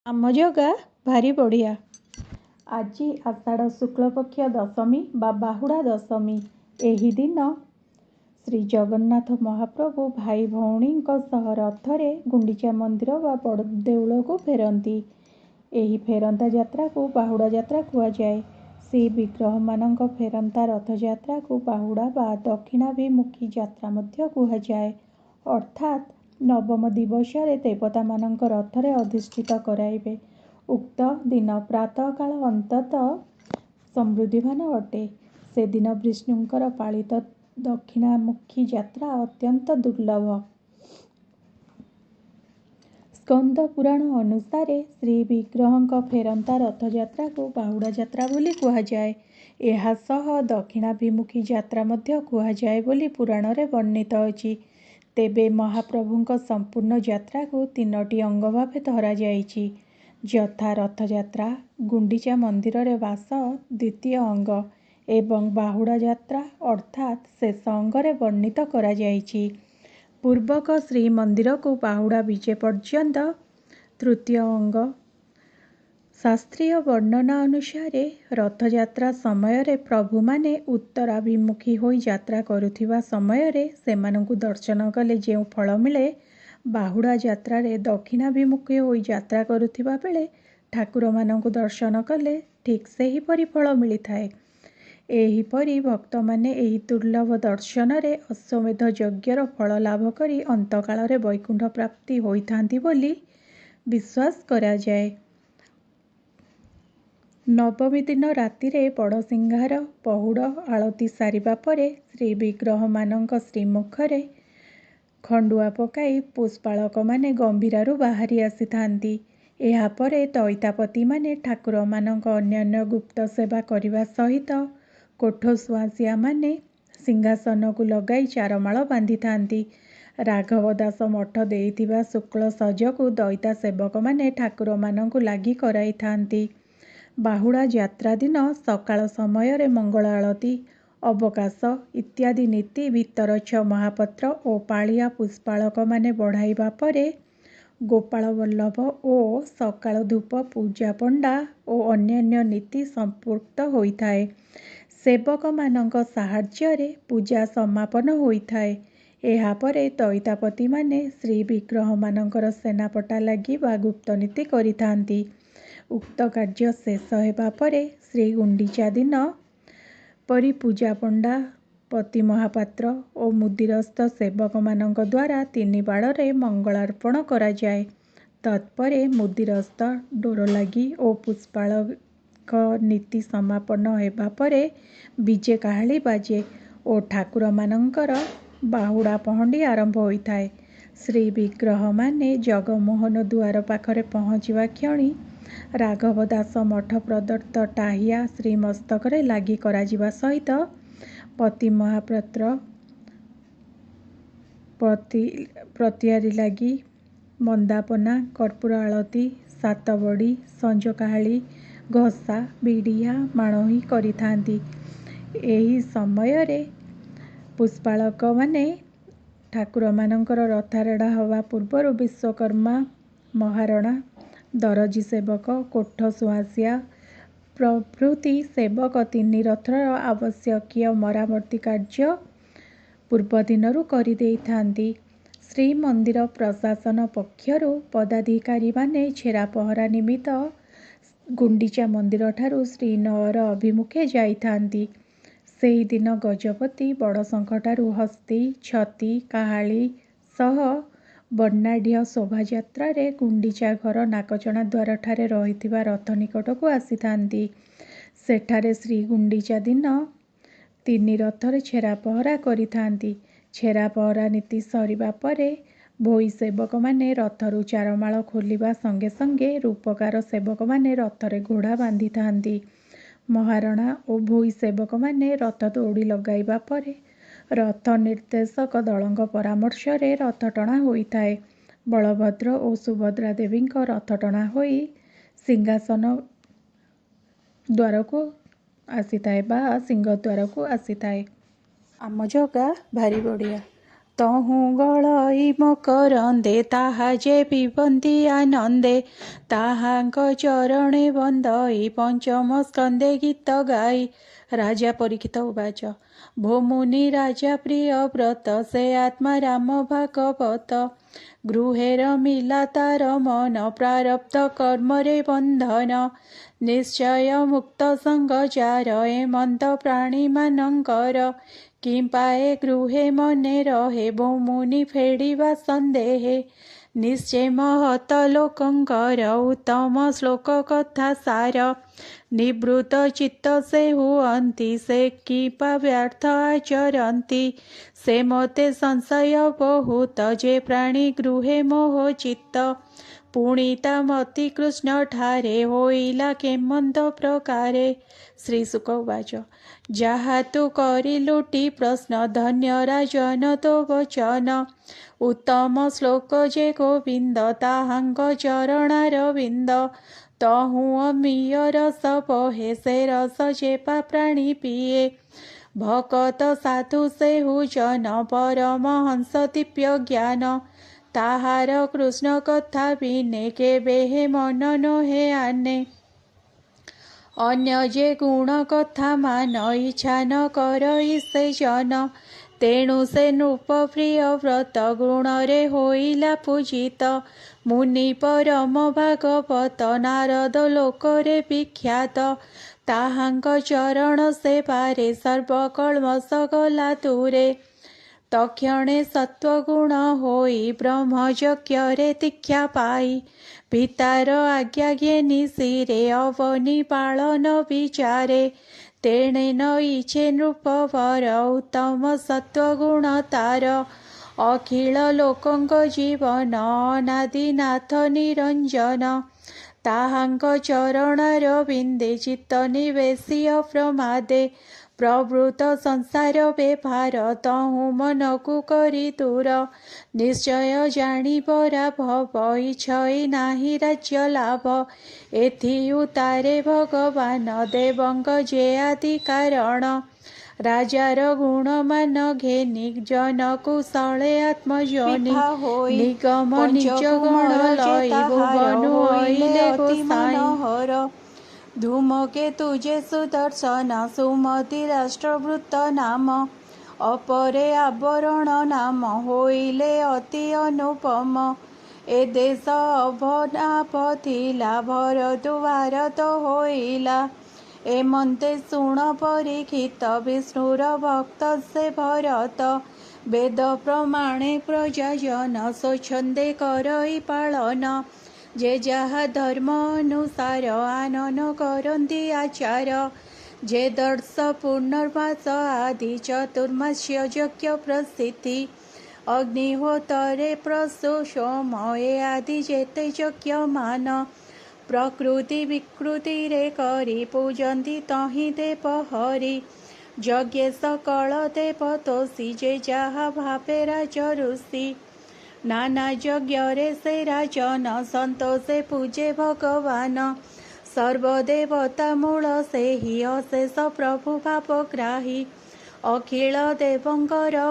आम जगा भारी बढ़िया। आज आषाढ़ शुक्लपक्ष दशमी बा बाहुड़ा दशमी। एही दिन श्री जगन्नाथ महाप्रभु भाई भौणी सह रथरे गुंडीचा मंदिर बा बड़ देउल को फेरती। एही फेरंता यात्रा को बाहुड़ा यात्रा कुहाଯାए। श्री विग्रह मानक फेरंता रथ यात्रा को बाहुड़ा बा दक्षिणाभिमुखी यात्रा मध्य कुहाଯାए। अर्थात नवम दिवस देवता मानक रथरे अधिष्ठित कराइबे। उक्त दिन प्रातः काल अंततः समृद्धिमान अटे। से दिन विष्णुंकर पालित दक्षिणामुखी यात्रा अत्यंत दुर्लभ। स्कंद पुराण अनुसार श्री विग्रह फेरंता रथ यात्रा को बाहुड़ा यात्रा बोली कुहाଯାଏ। ଏହା ସହ दक्षिणाभिमुखी यात्रा मध्य कुहाଯାଏ बोली पुराण रे वर्णित अछि। तेबे महाप्रभुଙ୍କ संपूर्ण यात्रा को तीनोटी अंग भावे धरा जाइछि, यथा रथयात्रा, गुंडीचा मंदिर रे वास द्वितीय अंग एवं बाहुड़ा यात्रा अर्थात शेष अंग रे वर्णित करा जाइछि। पूर्वक श्रीमंदिर को बाहुड़ा विजे पर्यंत तृतीय अंग। शास्त्रीय वर्णना अनुसार रथयात्रा समय रे प्रभु माने उत्तराभिमुखी होई यात्रा करुथिबा समय रे सेमानंकु दर्शन कले जेउ फल मिले, बाहुड़ा यात्रा रे दक्षिणाभिमुखी होई यात्रा करुथिबा बेले ठाकुर मानंकु दर्शन कले ठीक सेही परि फल मिलिथाए। एहीपरि भक्त माने एही दुर्लभ दर्शन रे अश्वमेध यज्ञर फल लाभ करी अंतकाल रे वैकुंठ प्राप्ति होइथांती बोली विश्वास करा जाए। नवमी दिन राति रे बड़ सिंहार पहुड़ आलती सारिबा परे श्री विग्रह मानक श्रीमुखरे खंडुआ पकाई पुष्पालक माने गंभीरारु बाहरी आसीथांती। एहा परे दैतापति माने ठाकुर मानक अन्यान्य गुप्त सेवा करिबा सहित कोठसुआसिया माने सिंहासन को लगाई चारमाल बांधी थांती। राघव दास मठ देइथिबा शुक्ल सज को दैता सेवक माने ठाकुर मानंकु लागी कराई थांती। बाहुड़ा यात्रा दिन सकाळ समय रे मंगल आलती, अवकाश इत्यादि नीति भितरछ महापत्र और पालिया पुष्पालक माने बढ़ाइबा परे गोपाल वल्लभ और सकाळ धूप पूजा पंडा और अन्यान्य नीति संपूक्त होइथाए। सेवक मानक साहाय्य रे पूजा समापन होइथाए। एहा परे दैतापति माने श्री विग्रह मानकर सेनापटा लागी बा गुप्त नीति करिथांती। उक्त कार्य शेष हेबा परे श्री गुंडीचा दिन परि पूजा पंडा पति महापात्र और मुदिरस्थ सेवक मानक द्वारा 3 बाड़े मंगलार्पण करा जाए। तत्परे मुदिरस्थ डोर लगी और पुष्पालक नीति समापन हेबा परे विजे काहाली बाजे और ठाकुर मानकर बाहुड़ा पहंडी आरंभ होइथाए। श्री विग्रह माने जगमोहन द्वार पाखरे पहुँचवा क्षणी राघव दास मठ प्रदत्त टाहिया श्रीमस्तक लागी कराजिबा सहित पति महापात्र प्रतियारी लागी मंदापना कर्पूर आलती 7 बड़ी संज काहाली घसा बिड़िया माणही करिथांती। एही समय रे पुष्पालक माने ठाकुर मानकर रथारेड़ा हवा पूर्वर विश्वकर्मा महारणा दरजी सेवक कोठ सुआसिया प्रभृति सेवक 3 रथर आवश्यकीय मरामती कार्य पूर्व दिनरू करि देइथांती। श्रीमंदिर प्रशासन पक्षरु पदाधिकारी माने छेरा पहरा निमित्त गुंडीचा मंदिर ठारू श्रीनगर अभिमुखे जाइथांती। सेही दिन गजपति बड़ शंखठारू हस्ती छती काहाली सह बन्नाढ्य शोभायात्रा रे गुंडीचा घर नाकचଣା द्वार ठारे रहिथिबा रथ निकट को आसीथांती। सेठारे श्री गुंडीचा दिन 3 रथरे छेरा पहरा करिथांती। छेरा पहरा नीति सरिबा परे भोई सेवक माने रथरू चारमाल खोलिबा संगे संगे रूपकार सेवक माने रथरे घोड़ा बांधी थांती। महारणा और भोई सेवक माने रथ दौड़ी लगाइबा परे रथ निर्देशक दलंग परामर्श रे रथ टणा होइथाए। बलभद्र और सुभद्रा देवी रथ टणा होई सिंहासन द्वार को आसीथाए बा सिंह द्वार को आसीथाए। आम जगा भारी बढ़िया। ତହୁଁ ଗଳଇ ମକରନ୍ଦେ ତାହା ଯେ ପିବନ୍ତି ଆନନ୍ଦେ। ତାହାଙ୍କ ଚରଣେ ବନ୍ଦଇ ପଞ୍ଚମ ସ୍କନ୍ଧେ ଗୀତ ଗାଇ। ରାଜା ପରୀକ୍ଷିତ ଉବାଚ ଭୋ ମୁନି ରାଜା ପ୍ରିୟ ବ୍ରତ ସେ ଆତ୍ମା ରାମ ଭାଗବତ। ଗୃହେ ରମିଲା ତାର ମନ ପ୍ରାରବ୍ଧ କର୍ମରେ ବନ୍ଧନ। ନିଶ୍ଚୟ ମୁକ୍ତ ସଙ୍ଗ ଯାର ଏ ମନ୍ଦ ପ୍ରାଣୀମାନଙ୍କର। କିମ୍ପାଏ ଗୃହେ ମନେ ରହେ ଭୋ ମୁନି ଫେଡ଼ିବା ସନ୍ଦେହେ। ନିଶ୍ଚେ ମହତ ଲୋକଙ୍କର ଉତ୍ତମ ଶ୍ଲୋକ କଥା ସାର। ନିବୃତ ଚିତ୍ତ ସେ ହୁଅନ୍ତି ସେ କିମ୍ପା ବ୍ୟର୍ଥ ଆଚରନ୍ତି। ସେ ମୋତେ ସଂଶୟ ବହୁତ ଯେ ପ୍ରାଣୀ ଗୃହେ ମୋହ ଚିତ୍ତ। ପୁଣି ତା ମତି କୃଷ୍ଣ ଠାରେ ହୋଇଲା କେମନ୍ତ ପ୍ରକାରେ। ଶ୍ରୀଶୁକ ଉବାଚ ଯାହା ତୁ କରିଲୁଟି ପ୍ରଶ୍ନ ଧନ୍ୟ ରାଜନ ତୋ ବଚନ। ଉତ୍ତମ ଶ୍ଲୋକ ଯେ ଗୋବିନ୍ଦ ତାହାଙ୍କ ଚରଣାରବିନ୍ଦ। ତହୁଁ ଅମୀୟ ରସ ବହେ ସେ ରସ ଯେ ପା ପ୍ରାଣୀ ପିଏ। ଭକତ ସାଧୁ ସେହୁ ଜନ ପରମହଂସ ଦିବ୍ୟ ଜ୍ଞାନ। ତାହାର କୃଷ୍ଣ କଥା ବିନେ କେବେ ହେ ମନ ନୋହେ ଆନେ। ଅନ୍ୟ ଯେ ଗୁଣ କଥା ମାନ ଇଚ୍ଛା ନ କରଇ ସେ ଜନ। ତେଣୁ ସେ ନୃପ ପ୍ରିୟ ବ୍ରତ ଗୁଣରେ ହୋଇଲା ପୂଜିତ। ମୁନି ପରମ ଭାଗବତ ନାରଦ ଲୋକରେ ବିଖ୍ୟାତ। ତାହାଙ୍କ ଚରଣ ସେବାରେ ସର୍ବକଳ୍ମଷ ଗଲା ଦୂରେ। ତକ୍ଷଣେ ସତ୍ୱଗୁଣ ହୋଇ ବ୍ରହ୍ମଯଜ୍ଞରେ ଦୀକ୍ଷା ପାଇ। ପିତାର ଆଜ୍ଞା ଘେନି ଶିରେ ଅବନୀ ପାଳନ ବିଚାରେ। ତେଣେ ନଇଛେ ନୃପବର ଉତ୍ତମ ସତ୍ୱଗୁଣ ତାର। ଅଖିଳ ଲୋକଙ୍କ ଜୀବନ ଅନାଦିନାଥ ନିରଞ୍ଜନ। ତାହାଙ୍କ ଚରଣାରବିନ୍ଦେ ଚିତ୍ତ ନିବେଶି ଅପ୍ରମାଦେ। ପ୍ରବୃତ ସଂସାର ବେଭାର ତହୁଁ ମନକୁ କରି ଦୂର। ନିଶ୍ଚୟ ଜାଣିବରା ଭବ ଇଚ୍ଛଇ ନାହିଁ ରାଜ୍ୟ ଲାଭ। ଏଥି ଉତାରେ ଭଗବାନ ଦେବଙ୍କ ଯେ ଆଦି କାରଣ। ରାଜାର ଗୁଣମାନ ଘେନି ଜନ କୁଶଳେ ଆତ୍ମଜୋନି। ନିଗମ ନିଜ ଗଣ ଲଇ ଭୁବନ ଅଇଲେ ଗୋସାଇଁ। ଧୂମକେତୁ ଯେ ସୁଦର୍ଶନ ସୁମତି ରାଷ୍ଟ୍ରଭୃତ ନାମ। ଅପରେ ଆବରଣ ନାମ ହୋଇଲେ ଅତି ଅନୁପମ। ଏ ଦେଶ ଅବନାପ ଥିଲା ଭରତୁ ଭାରତ ହୋଇଲା। ଏମନ୍ତେ ଶୁଣ ପରୀକ୍ଷିତ ବିଷ୍ଣୁର ଭକ୍ତ ସେ ଭରତ। ବେଦ ପ୍ରମାଣେ ପ୍ରଜାଜନ ସ୍ୱଚ୍ଛନ୍ଦେ କରଇ ପାଳନ। ଯେ ଯାହା ଧର୍ମ ଅନୁସାର ଆନନ କରନ୍ତି ଆଚାର। ଯେ ଦର୍ଶ ପୁନର୍ମାସ ଆଦି ଚତୁର୍ମାସ୍ୟ ଯଜ୍ଞ ପ୍ରସିଦ୍ଧି। ଅଗ୍ନିହୋତରେ ପ୍ରସୂ ସୋମ ଏ ଆଦି ଯେତେ ଯଜ୍ଞମାନ। ପ୍ରକୃତି ବିକୃତିରେ କରି ପୂଜନ୍ତି ତହିଁ ଦେବ ହରି। ଯଜ୍ଞେ ସକଳ ଦେବ ତୋଷୀ ଯେ ଯାହା ଭାବେ ରାଜ ଋଷି। ନାନା ଯଜ୍ଞରେ ସେ ରାଜନ ସନ୍ତୋଷେ ପୂଜେ ଭଗବାନ। ସର୍ବଦେବତା ମୂଳ ସେହି ଅଶେଷ ପ୍ରଭୁ ଭାବଗ୍ରାହୀ। ଅଖିଳ ଦେବଙ୍କର